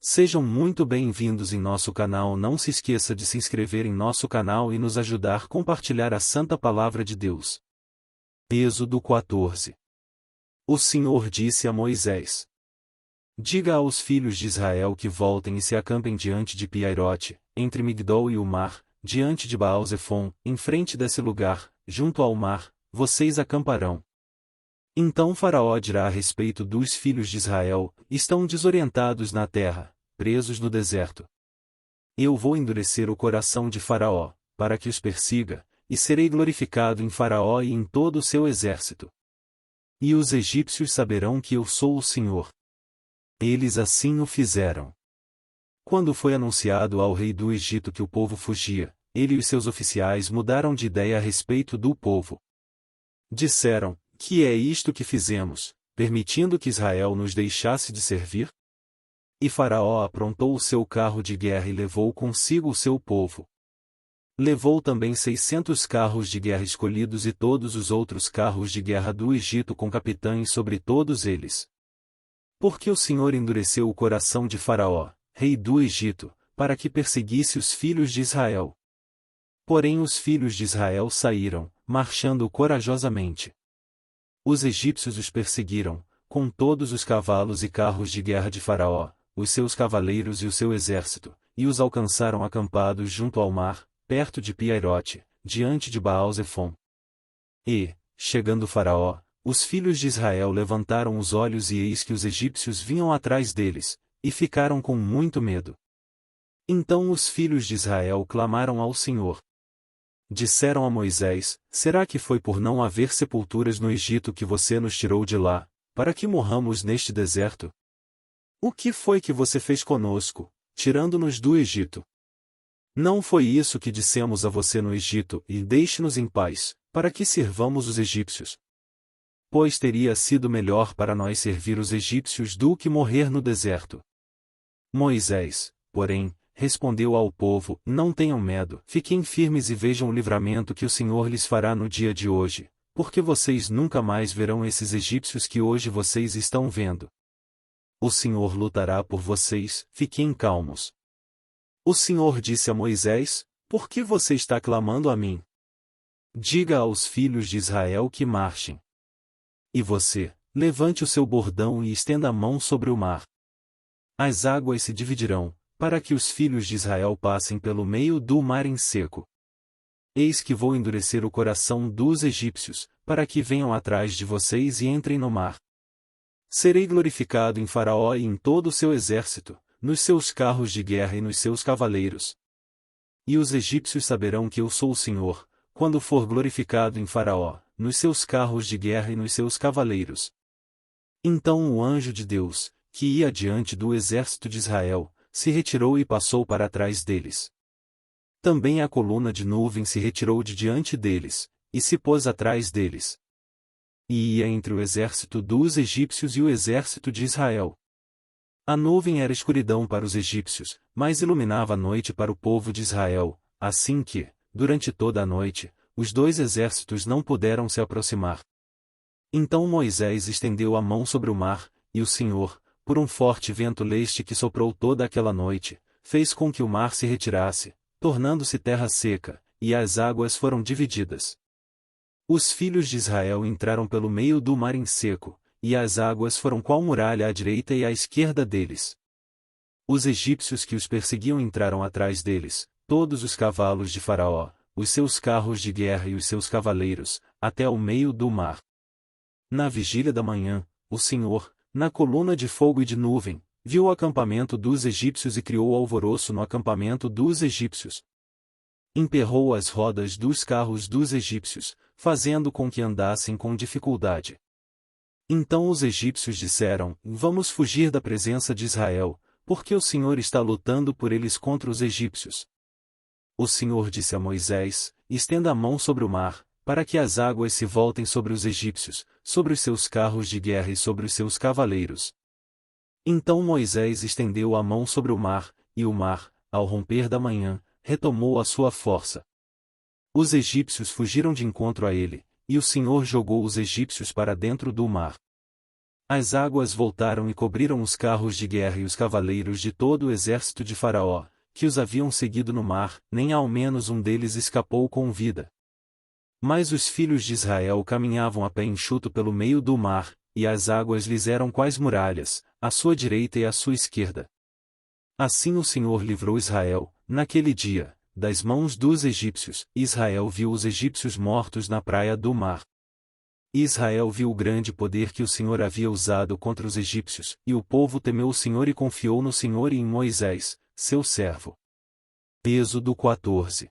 Sejam muito bem-vindos em nosso canal. Não se esqueça de se inscrever em nosso canal e nos ajudar a compartilhar a Santa Palavra de Deus. Êxodo 14. O Senhor disse a Moisés: Diga aos filhos de Israel que voltem e se acampem diante de Piairote, entre Migdol e o mar, diante de Baal-Zefon, em frente desse lugar, junto ao mar, vocês acamparão. Então Faraó dirá a respeito dos filhos de Israel: estão desorientados na terra, presos no deserto. Eu vou endurecer o coração de Faraó, para que os persiga, e serei glorificado em Faraó e em todo o seu exército. E os egípcios saberão que eu sou o Senhor. Eles assim o fizeram. Quando foi anunciado ao rei do Egito que o povo fugia, ele e os seus oficiais mudaram de ideia a respeito do povo. Disseram: que é isto que fizemos, permitindo que Israel nos deixasse de servir? E Faraó aprontou o seu carro de guerra e levou consigo o seu povo. Levou também 600 carros de guerra escolhidos e todos os outros carros de guerra do Egito com capitães sobre todos eles. Porque o Senhor endureceu o coração de Faraó, rei do Egito, para que perseguisse os filhos de Israel. Porém os filhos de Israel saíram, marchando corajosamente. Os egípcios os perseguiram, com todos os cavalos e carros de guerra de Faraó, os seus cavaleiros e o seu exército, e os alcançaram acampados junto ao mar, perto de Piairote, diante de Baal-Zefon. E, chegando Faraó, os filhos de Israel levantaram os olhos e eis que os egípcios vinham atrás deles, e ficaram com muito medo. Então os filhos de Israel clamaram ao Senhor. Disseram a Moisés: será que foi por não haver sepulturas no Egito que você nos tirou de lá, para que morramos neste deserto? O que foi que você fez conosco, tirando-nos do Egito? Não foi isso que dissemos a você no Egito: e deixe-nos em paz, para que sirvamos os egípcios? Pois teria sido melhor para nós servir os egípcios do que morrer no deserto. Moisés, porém, respondeu ao povo: não tenham medo, fiquem firmes e vejam o livramento que o Senhor lhes fará no dia de hoje, porque vocês nunca mais verão esses egípcios que hoje vocês estão vendo. O Senhor lutará por vocês, fiquem calmos. O Senhor disse a Moisés: por que você está clamando a mim? Diga aos filhos de Israel que marchem. E você, levante o seu bordão e estenda a mão sobre o mar. As águas se dividirão, para que os filhos de Israel passem pelo meio do mar em seco. Eis que vou endurecer o coração dos egípcios, para que venham atrás de vocês e entrem no mar. Serei glorificado em Faraó e em todo o seu exército, nos seus carros de guerra e nos seus cavaleiros. E os egípcios saberão que eu sou o Senhor, quando for glorificado em Faraó, nos seus carros de guerra e nos seus cavaleiros. Então o anjo de Deus, que ia diante do exército de Israel, se retirou e passou para trás deles. Também a coluna de nuvem se retirou de diante deles, e se pôs atrás deles. E ia entre o exército dos egípcios e o exército de Israel. A nuvem era escuridão para os egípcios, mas iluminava a noite para o povo de Israel, assim que, durante toda a noite, os dois exércitos não puderam se aproximar. Então Moisés estendeu a mão sobre o mar, e o Senhor, por um forte vento leste que soprou toda aquela noite, fez com que o mar se retirasse, tornando-se terra seca, e as águas foram divididas. Os filhos de Israel entraram pelo meio do mar em seco, e as águas foram qual muralha à direita e à esquerda deles. Os egípcios que os perseguiam entraram atrás deles, todos os cavalos de Faraó, os seus carros de guerra e os seus cavaleiros, até o meio do mar. Na vigília da manhã, o Senhor, na coluna de fogo e de nuvem, viu o acampamento dos egípcios e criou alvoroço no acampamento dos egípcios. Emperrou as rodas dos carros dos egípcios, fazendo com que andassem com dificuldade. Então os egípcios disseram: vamos fugir da presença de Israel, porque o Senhor está lutando por eles contra os egípcios. O Senhor disse a Moisés: estenda a mão sobre o mar, para que as águas se voltem sobre os egípcios, sobre os seus carros de guerra e sobre os seus cavaleiros. Então Moisés estendeu a mão sobre o mar, e o mar, ao romper da manhã, retomou a sua força. Os egípcios fugiram de encontro a ele, e o Senhor jogou os egípcios para dentro do mar. As águas voltaram e cobriram os carros de guerra e os cavaleiros de todo o exército de Faraó, que os haviam seguido no mar, nem ao menos um deles escapou com vida. Mas os filhos de Israel caminhavam a pé enxuto pelo meio do mar, e as águas lhes eram quais muralhas, à sua direita e à sua esquerda. Assim o Senhor livrou Israel, naquele dia, das mãos dos egípcios, e Israel viu os egípcios mortos na praia do mar. Israel viu o grande poder que o Senhor havia usado contra os egípcios, e o povo temeu o Senhor e confiou no Senhor e em Moisés, seu servo. Êxodo 14.